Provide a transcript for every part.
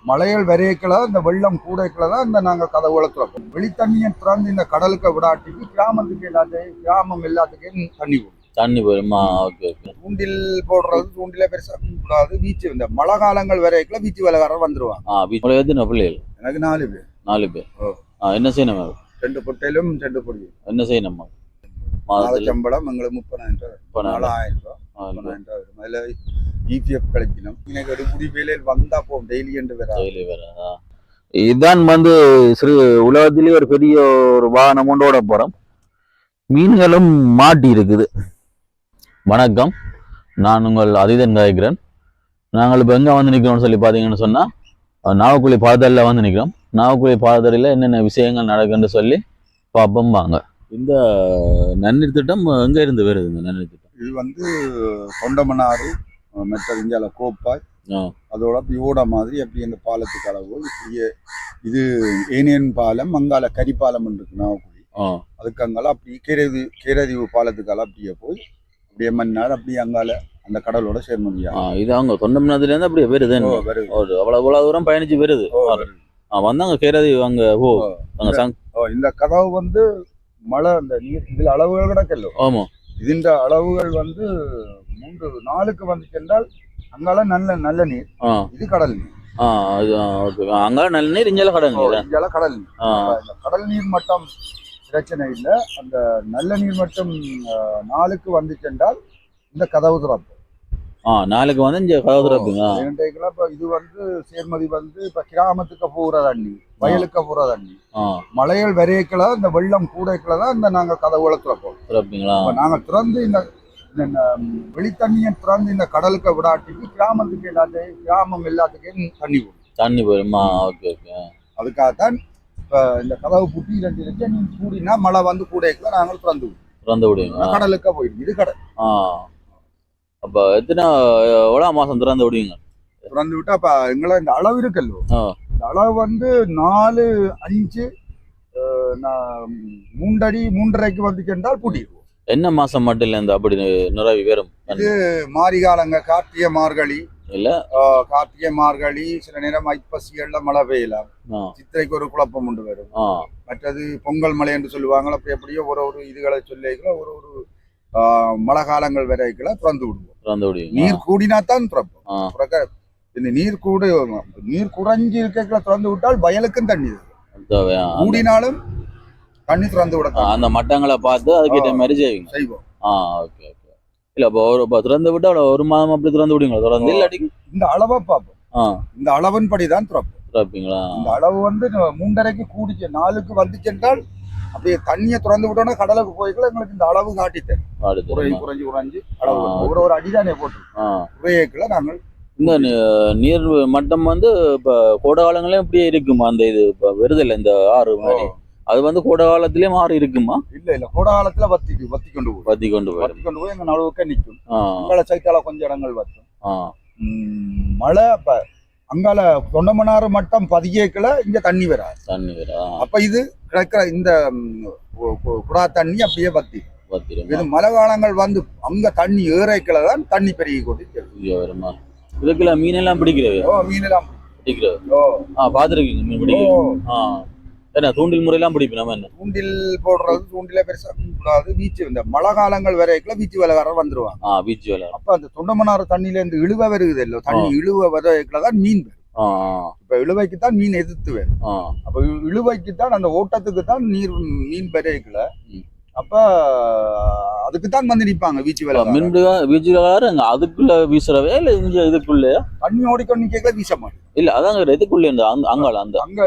மலைகள் வரையக்கல இந்த வெள்ளம் கூடைக்குள்ள தான் இந்த நாங்கள் கதவுகளை திறப்போம். வெளித்தண்ணியை திறந்து இந்த கடலுக்கு விடாட்டிக்கு கிராமத்துக்கு எல்லாத்தையும் கிராமம் எல்லாத்துக்கும் தண்ணி போடும். தண்ணி போயிருமா? Okay okay. தூண்டில் போடுறது தூண்டில பெருசா கூடாது. பீச்சு இந்த மழை காலங்கள் வரைக்கும் பீச்சு வேலைக்காரர் வந்துருவாங்க. பீச் எத்தனை பிள்ளைகள்? எனக்கு 4 பேர். 4 பேர். என்ன செய்யணும்? 2 பொட்டையிலும் 2 பொடியும். என்ன செய்யணும்? சம்பளம் எங்களுக்கு 30,000 ரூபாய். 40,000 ரூபாய். அதுல இபிஎஃப் கிடைக்கணும். எனக்கு எடுபடி வேலையில் வந்தா போகும். டெய்லி என்று வேற. இதுதான் சிறு உலகத்திலேயே ஒரு பெரிய ஒரு வாகனம் கொண்டோட போறோம். மீன்களும் மாட்டி இருக்குது. வணக்கம், நான் உங்கள் அதிதன் காய்கிறேன். நாங்கள் இப்போ எங்கே வந்து நிற்கிறோம்னு சொல்லி பார்த்தீங்கன்னு சொன்னால் நாவக்குழி பாதரில் வந்து நிற்கிறோம். நாவக்குழி பாதரில் என்னென்ன விஷயங்கள் நடக்குன்னு சொல்லி பார்ப்போம் வாங்க. இந்த நன்னீர் திட்டம் எங்கே இருந்து வருது? இந்த நன்னீர் திட்டம் இது தொண்டமனாறு மற்ற இந்தியாவில் கோப்பாய் அதோட யோட மாதிரி அப்படி அந்த பாலத்துக்கு அளவு இப்படியே இது ஏனியன் பாலம், அங்கால கரிப்பாலம் இருக்கு நாவக்குழி. அதுக்கு அங்கால அப்படி கேரதீவு பாலத்துக்கால அப்படியே போய் அப்படியே மன்னார் அப்படியே அங்கால அந்த கடலோட சேர்மதியா. இது அவங்க தொண்டமனாதுல இருந்து அப்படியே வருது. அவ்வளவு தூரம் பயணிச்சு வருது. வந்தாங்க கேரதீவு அங்க. இந்த கதவு மழை அந்த நீர் இதுல அளவுகள் கிடக்கல. ஆமா, இதுன்ற அளவுகள் 3 நாளுக்கு சென்றால் அங்கால நல்ல நீர். இது கடல் நீர். அங்கால நல்ல நீர், இங்கெல்லாம் கடல் நீர். இங்கெல்லாம் கடல் நீர். கடல் நீர் மட்டம் பிரச்சனை இல்லை. அந்த நல்ல நீர் மட்டம் நாளுக்கு சென்றால் இந்த கதவு திறப்பு. நாளுக்கு இங்க கதவு திறப்புங்க. இது சேர்மதி இப்ப கிராமத்துக்கு போகிற தண்ணி, வயலுக்கு போகிற தண்ணி, மலைகள் வரையக்கல இந்த வெள்ளம் கூடைக்குள்ள தான் இந்த நாங்க கதவுகளை திறப்போம். நாங்க திறந்து இந்த வெளித்தண்ணியை திறந்து இந்த கடலுக்கு விடாட்டிக்கு கிராமத்துக்கு கிராமம் எல்லாத்துக்கும் தண்ணி போடுமா? Okay okay. அதுக்காகத்தான் இப்ப இந்த கதவு புட்டி 2 இருக்கு. நீ கூடினா மழை கூடைக்குள்ள நாங்கள் திறந்து விடுவோம். கடலுக்கு போயிடும். இது கடல். அப்ப எவ்வளவு மாசம் திறந்து விடுவீங்க? திறந்து விட்டா அப்ப எங்களை இந்த அளவு இருக்கல்லோ, இந்த அளவு 4, 5, 3 அடி 3.5 சென்றால் பூட்டிடுவோம். என்ன மாசம் மட்டும் இல்ல இந்த அப்படி நிறவி வரும்? இது மாரிகாலங்க, கார்த்திகை மார்கழி இல்ல, கார்த்திகை மார்கழி, சில நேரம் ஐப்பசிகள்ல மழை பெய்யலாம். சித்திரைக்கு ஒரு குழப்பம் உண்டு வரும். மற்றது பொங்கல் மழை என்று சொல்லுவாங்க. அப்படி எப்படியோ ஒரு இதுகளை சொல்லிக்கல ஒரு மழை காலங்கள் வரைக்குள்ள திறந்து விடுவோம். நீர் கூடினாத்தான் திறப்போம். இந்த நீர் குறைஞ்சி இருக்க திறந்து விட்டால் வயலுக்கும் தண்ணி கூடினாலும் தண்ணி திறந்து விட அந்த மட்டங்களை பார்த்து அதுக்கிட்ட மாதிரி செய்வோம். Okay okay. இல்ல இப்போ திறந்து விட்டா ஒரு மாதம் அப்படி திறந்து விடுவீங்களா? திறந்து இல்லாட்டி இந்த அளவை பார்ப்போம். இந்த அளவின் படிதான் திறப்பீங்களா? இந்த அளவு 3.5க்கு கூடிச்சு 4க்கு சென்றால் அப்படியே தண்ணியை திறந்து விட்டோம்னா கடலுக்கு போய்க்கலாம். எங்களுக்கு இந்த அளவு காட்டித்தேன் குறைஞ்சு அளவு ஒரு அடிதானே போட்டு குறையக்குள்ள நாங்கள் இந்த நீர் மட்டம் இப்ப கோடை காலங்களே இப்படியே இருக்குமா? அந்த இது இப்ப வருது இல்லை இந்த ஆறு மாதிரி, அது கோடை காலத்திலே மாறி இருக்குமா? இல்ல கோடை காலத்துல வத்தி கொண்டு போய் எங்க நடுவுக்க நிற்கும். அங்கால சைத்தால கொஞ்சம் இடங்கள் வத்தும். மழை அப்ப அங்கால தொண்டமனாறு மட்டம் பதிகேக்கல இங்க தண்ணி வராது. அப்ப இது கிடைக்கிற இந்த குடா தண்ணி அப்படியே வத்திடும். இது மழை காலங்கள் அங்க தண்ணி ஏறைக்கல தான் தண்ணி பெருகி கொண்டு இதுக்குள்ள மீனெல்லாம் பிடிக்கிறது. மீனெல்லாம் பிடிக்கிறது. பாத்துருக்கீங்க மீன் பிடிக்கிறது? என்ன தூண்டில் முறையெல்லாம் பிடிப்போம். நம்ம என்ன தூண்டில் போடுறது தூண்டில பெருசா கூடாது. பீச்சு இந்த மழை காலங்கள் வரைக்கும் பீச்சு வேலைக்காரர் வந்துருவாங்க. பீச்சு வேலை. அப்ப அந்த தொண்டமனாறு தண்ணியில இருந்து இழுவ வருகுது இல்ல, தண்ணி இழுவ வரைக்குள்ளதான் மீன் வரும். இப்ப இழுவைக்குத்தான் மீன் எதிர்த்து வரும். அப்ப இழுவைக்குத்தான் அந்த ஓட்டத்துக்கு தான் மீன் வரைக்குள்ள. அப்ப அதுக்குத்தான் நிற்பாங்க வீச்சு வேலை. அதுக்குள்ள வீசுறவே இல்ல இங்க இதுக்குள்ள தண்ணி ஓடிக்கொண்டு கேட்கல வீச மாட்டேன். இல்ல அதாங்க இதுக்குள்ள அங்கால அங்க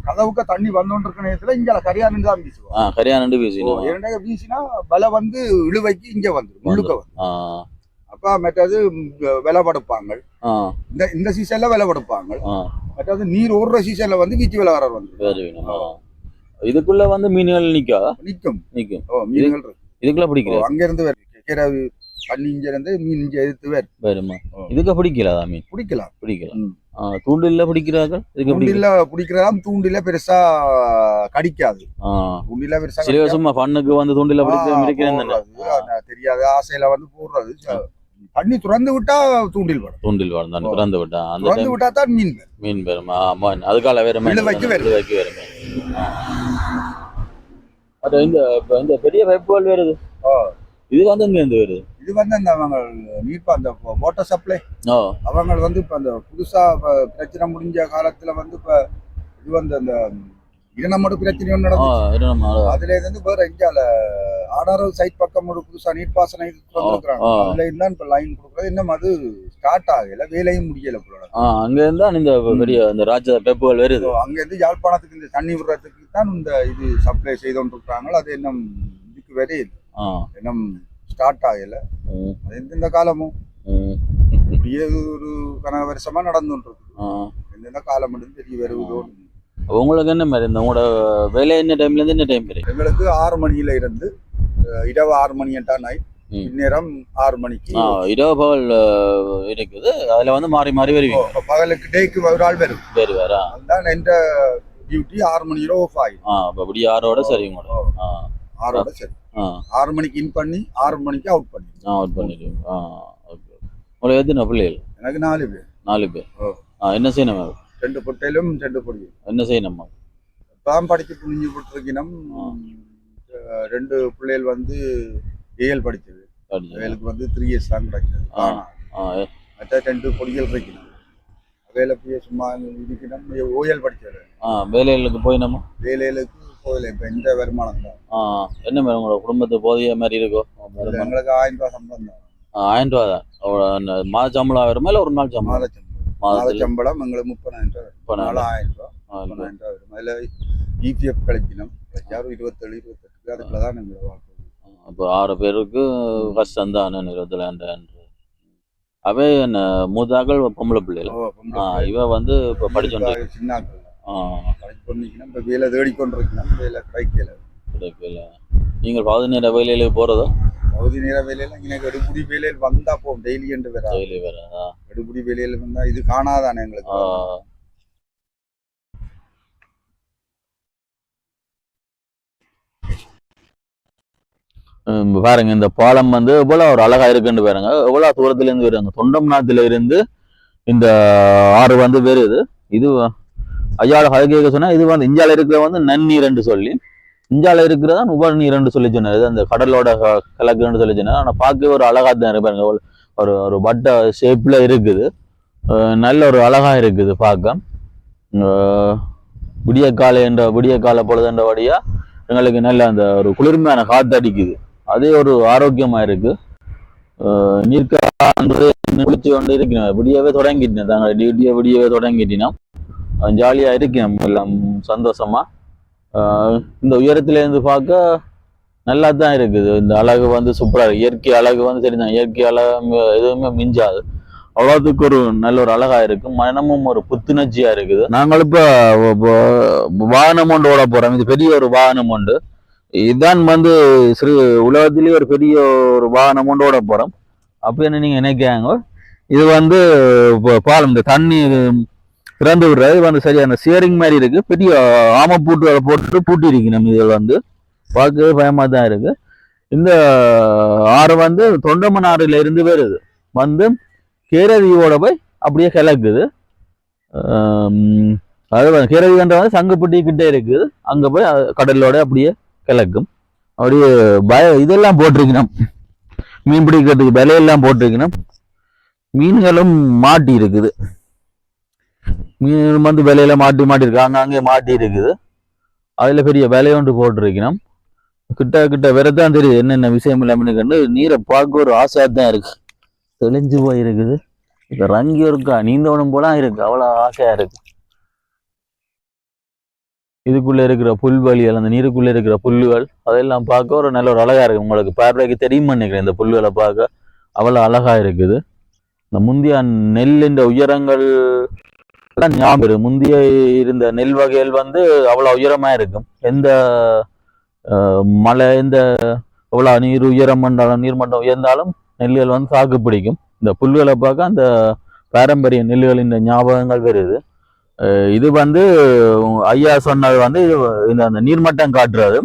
கதவுக்கு தண்ணி வந்துட்டு இருக்க நேரத்துல இங்க கரியானு தான் வீசுவோம். கரியானு வீசினா வீசினா வலை இழுவைக்கு இங்க வந்துடும் உள்ளுக்க அப்ப மற்றது விலை படுப்பாங்க. இந்த சீசன்ல விலை படுப்பாங்க. மற்றது நீர் ஓடுற சீசன்ல வீச்சு விலை வர இதுக்குள்ள மீன்கள் நிக்கும். மீன்கள் இதுக்குள்ள பிடிக்கல. அங்க இருந்து தண்ணி இங்க இருந்து மீன் இங்க எதிர்த்து வருமா? இதுக்கு பிடிக்கல மீன்? பிடிக்கலாம். தூண்டில பிடிக்கிறார்கள். தூண்டில பிடிக்கிறாங்க. தூண்டில பெருசா கடிக்காது. தூண்டில பெருசா சும்மா பண்ணுக்கு தூண்டில பிடிக்கிறேன் தெரியாது. ஆசையில போடுறது. தண்ணி திறந்து விட்டா தூண்டில் வரும். தூண்டில் வரும் தான் திறந்து விட்டா அந்த திறந்து விட்டா தான் மீன் வரும். மீன் வரும். அதுக்கால வேற வைக்க வருமே. அது இந்த பெரிய வைப்புகள் வருது. இது வந்து இங்க இருந்து வருது. இது வந்து அந்த நீர் அந்த வாட்டர் சப்ளை அவங்க வந்து இப்ப அந்த புதுசா பிரச்சனை முடிஞ்ச காலத்துல வந்து இப்ப இது வந்து அந்த இரணமோட பிரச்சனை நடந்தது. அதுல இருந்து வேற எங்கால ஆடாரோ சைட் பக்கம் ஒரு புதுசா நீர்ப்பாசனம் வந்துருக்காங்க. அதுல இருந்தா இப்ப லைன் கொடுக்குறது இன்னும் அது ஸ்டார்ட் ஆகல, வேலையும் முடியல போல. அங்க இருந்தா இந்த பெரிய இந்த ராஜ பெப்புகள் வருது. அங்க இருந்து யாழ்ப்பாணத்துக்கு இந்த தண்ணி விடுறதுக்கு தான் இந்த இது சப்ளை செய்து கொண்டிருக்காங்க. அது இன்னும் இதுக்கு வரையுது, இன்னும் ஸ்டார்ட் ஆகல. இந்த காலமும் இப்படியே ஒரு கன வருஷமா நடந்துருக்கு. எந்தெந்த காலம் மட்டும் தெரிய வருவதோ. உங்களுக்கு என்ன மாதிரி இந்த உங்களோட வேலை என்ன டைம்ல இருந்து என்ன டைம் வரைக்கும்? எங்களுக்கு 6 மணியில இருந்து இரவு 6 மணி நைட், இந்நேரம் 6 மணிக்கு இரவு பகல் இருக்குது. அதுல வந்து மாறி மாறி வருவீங்க. பகலுக்கு டேக்கு ஒரு ஆள் வரும். அதுதான் எந்த டியூட்டி 6 மணியோட ஆஃப் ஆகும். அப்படி 6ஓட சரி உங்களோட 6ஓட சரி. 6 மணிக்கு இன் பண்ணி 6 மணிக்கு அவுட் பண்ணிடுவோம். உங்களுக்கு எத்தனை பிள்ளைகள்? எனக்கு 4 பேர். 4 பேர். என்ன செய்யணும்? 2 பொட்டையிலும் 2 பொடியும். என்ன செய்யணுமா? தான் படிச்சு புரிஞ்சு போட்டிருக்கணும். 2 பிள்ளைகள் வந்து ஏஎல் படிச்சது. ஏஎலுக்கு வந்து 3 இயர்ஸ் தான் கிடைச்சது. மற்ற 2 பொடிகள் இருக்கணும். வேலை போய் சும்மா இருக்கணும். ஓஎல் படிச்சது. வேலைகளுக்கு போய் நம்ம வேலைகளுக்கு போகல. இப்போ எந்த வருமானம் தான். என்ன மேடம் உங்களோட குடும்பத்தை போதிய மாதிரி இருக்கோ? எங்களுக்கு 1000 ரூபாய் சம்பளம் தான். 1000 ரூபா தான். மாத சம்பளம் வருமா இல்லை ஒரு நாள் சம்பளம்? மாத சம்பளம் எங்களுக்கு 30,000 ரூபாய். 4,000 ரூபாய் 30,000 ரூபாய் வரும். அதில் இபிஎஃப் கழிக்கணும். 27-28 அதுக்குள்ள தான் எங்களை வாழ்க்கை. இப்போ 6 பேருக்கு கஷ்டம் தான். 27,000. அவே என்ன மூதாக்கள் பொம்பளை பிள்ளைகள். இவ வந்து இப்போ படிச்சோம் சின்னாக்கள் படிச்சு கொண்டிருக்கணும். இப்போ வேலை தேடிக்கொண்டிருக்கணும். வேலை கிடைக்கல. நீங்கள் பகுதி நேர வேலையில போறதா? பகுதி நேர வேலையில எனக்கு எடுபுடி வேலையில் வந்தா போகும். டெய்லி என்று வேற எடுபுடி வேலையில் வந்தா இது காணாதானே எங்களுக்கு. பாருங்க இந்த பாலம் வந்து எவ்வளவு ஒரு அழகா இருக்குன்னு பாருங்க. எவ்வளவு தூரத்துல இருந்து வருவாங்க. தொண்டம்நாத்துல இருந்து இந்த ஆறு வந்து வருது. இது ஐயாவோட கதை கேட்க சொன்னா இது வந்து இந்தியால இருக்கிற வந்து நன்னீர்ன்னு சொல்லி, இந்தியால இருக்கிறதா உபநீர்ன்னு சொல்லி சொன்னாரு. அந்த கடலோட கலக்குன்னு சொல்லி சொன்னாரு. ஆனா பார்க்கவே ஒரு அழகா தான் இருப்பாருங்க. ஒரு வட்ட ஷேப்ல இருக்குது. நல்ல ஒரு அழகா இருக்குது பார்க்க. விடிய கால பொழுதுன்றபடியா எங்களுக்கு நல்ல அந்த ஒரு குளிர்மையான காத்து அடிக்குது. அதே ஒரு ஆரோக்கியமா இருக்கு. நீர்க்கான்று குளிச்சு கொண்டு இருக்கணும். விடியவே தொடங்கிட்டேன். தாங்க விடியவே தொடங்கிட்டினா ஜாலியா இருக்கணும். எல்லாம் சந்தோஷமா. இந்த உயரத்துல இருந்து பார்க்க நல்லா தான் இருக்குது. இந்த அழகு வந்து சூப்பரா இருக்கு. இயற்கை அழகு வந்து சரிதான். இயற்கை அழகு எதுவுமே மிஞ்சாது. அவ்வளோத்துக்கு ஒரு நல்ல ஒரு அழகா இருக்கு. மனமும் ஒரு புத்துணர்ச்சியா இருக்குது. நாங்கள் இப்ப வாகனம் ஒன்று ஓட போறோம். இது பெரிய ஒரு வாகனம் உண்டு. இதுதான் வந்து உலகத்திலேயே ஒரு பெரிய ஒரு வாகனம் ஒன்று ஓட போறோம். அப்ப என்ன நீங்க நினைக்காங்க, இது வந்து பாலம் இந்த தண்ணி திறந்து விடுறது வந்து சரியான சியரிங் மாதிரி இருக்கு. பெரிய ஆம போட்டு பூட்டி இருக்கு. நம்ம இதில் வந்து பார்க்கவே பயமா தான் இருக்கு. இந்த ஆறு வந்து தொண்டமன் ஆறுல இருந்து வருது. வந்து கேரதியோட போய் அப்படியே கிளக்குது. அது கேரதின்ற வந்து சங்குப்பட்டி கிட்டே இருக்குது. அங்க போய் கடலோட அப்படியே கிளக்கும். அப்படியே இதெல்லாம் போட்டிருக்கணும். மீன் பிடிக்கிறதுக்கு விலையெல்லாம் போட்டிருக்கணும். மீன்களும் மாட்டி இருக்குது. மீன் வந்து விலையில மாட்டி இருக்கு. அங்கே மாட்டி இருக்குது. அதுல பெரிய விலையொன்று போட்டிருக்கணும். கிட்ட வரதான் தெரியுது என்னென்ன விஷயம் இல்லாமனு கண்டு. நீரை பார்க்க ஒரு ஆசையா தான் இருக்கு. தெளிஞ்சு போய் இருக்குது. இப்ப ரங்கி இருக்கா நீந்தவனும் போலாம் இருக்கு. அவ்வளவு ஆசையா இருக்கு. இதுக்குள்ள இருக்கிற புல்வெளிகள், அந்த நீருக்குள்ள இருக்கிற புல்லுகள் அதெல்லாம் பார்க்க ஒரு நல்ல ஒரு அழகா இருக்கு. உங்களுக்கு பார்வைக்கு தெரியுமா நினைக்கிறேன். இந்த புல்லுகளை பார்க்க அவ்வளவு அழகா இருக்குது. இந்த முந்திய நெல்லின் உயரங்கள் எல்லாம் ஞாபகம். முந்திய இருந்த நெல் வகைகள் வந்து அவ்வளவு உயரமா இருக்கும். எந்த மழை எந்த எவ்வளவு நீர் உயரம் பண்ணாலும் நீர்மட்டம் உயர்ந்தாலும் நெல்லுகள் வந்து தாக்கு பிடிக்கும். இந்த புல்லுகளை பார்க்க அந்த பாரம்பரிய நெல்லுகளின் ஞாபகங்கள் வருது. இது வந்து ஐயா சொன்னது வந்து இந்த நீர்மட்டம் காட்டுறது.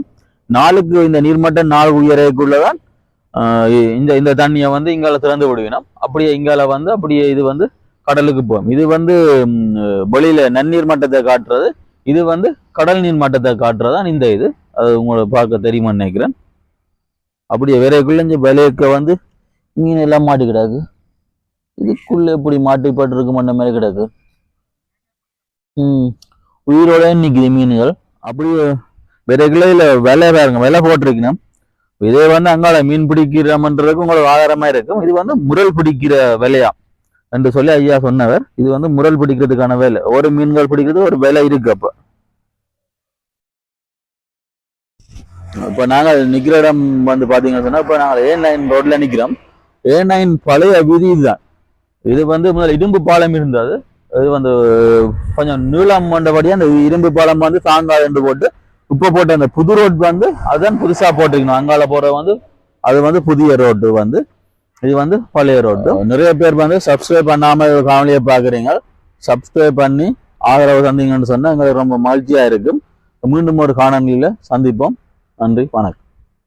நாளுக்கு இந்த நீர்மட்டம் 4 உயரக்குள்ளதான் இந்த இந்த தண்ணியை வந்து இங்கால திறந்து விடுவினோம். அப்படியே இங்கால வந்து அப்படியே இது வந்து கடலுக்கு போகும். இது வந்து வெளியில நன்னீர் மட்டத்தை காட்டுறது, இது வந்து கடல் நீர் மட்டத்தை காட்டுறதான் இந்த இது. அது உங்களுக்கு பார்க்க தெரியுமான்னு நினைக்கிறேன். அப்படியே விரைக்குள்ள இந்த விலைக்க வந்து மீன் எல்லாம் மாட்டி கிடாக்கு. இதுக்குள்ள எப்படி மாட்டிப்பட்டு மண்ண மாதிரி கிடக்கு. உயிரோட நிக்குது மீன்கள். அப்படியே விரைக்குள்ள இல்ல விலை பாருங்க, விலை போட்டிருக்கணும். இதே வந்து அங்கால மீன் பிடிக்கிறமன்றதுக்கு உங்களுக்கு ஆதாரமா இருக்கும். இது வந்து முரல் பிடிக்கிற விலையா என்று சொல்லி ஐயா சொன்னவர். இது வந்து முரல் பிடிக்கிறதுக்கான வேலை. ஒரு மீன்கள் பிடிக்கிறது ஒரு விலை இருக்கு. இப்ப நாங்கள் நிக்கிற இடம் வந்து பாத்தீங்கன்னா சொன்னா, இப்ப நாங்கள் A9 ரோட்ல நிக்கிறோம். A9 பழைய வீதி இதுதான். இது வந்து முதல்ல இரும்பு பாலம் இருந்தது. இது வந்து கொஞ்சம் நீளம் கொண்டபடியா அந்த இரும்பு பாலம் வந்து தாங்காது என்று போட்டு இப்ப போட்ட அந்த புது ரோட் வந்து அதுதான் புதுசா போட்டிருக்கணும். அங்கால போற வந்து அது வந்து புதிய ரோடு வந்து, இது வந்து பழைய ரோடு. நிறைய பேர் வந்து சப்ஸ்கிரைப் பண்ணாம காணொலியை பாக்குறீங்க. சப்ஸ்கிரைப் பண்ணி ஆதரவு தந்தீங்கன்னு சொன்னா எங்களுக்கு ரொம்ப மகிழ்ச்சியா இருக்கும். மீண்டும் ஒரு காணொலியில சந்திப்போம். நன்றி, வணக்கம்.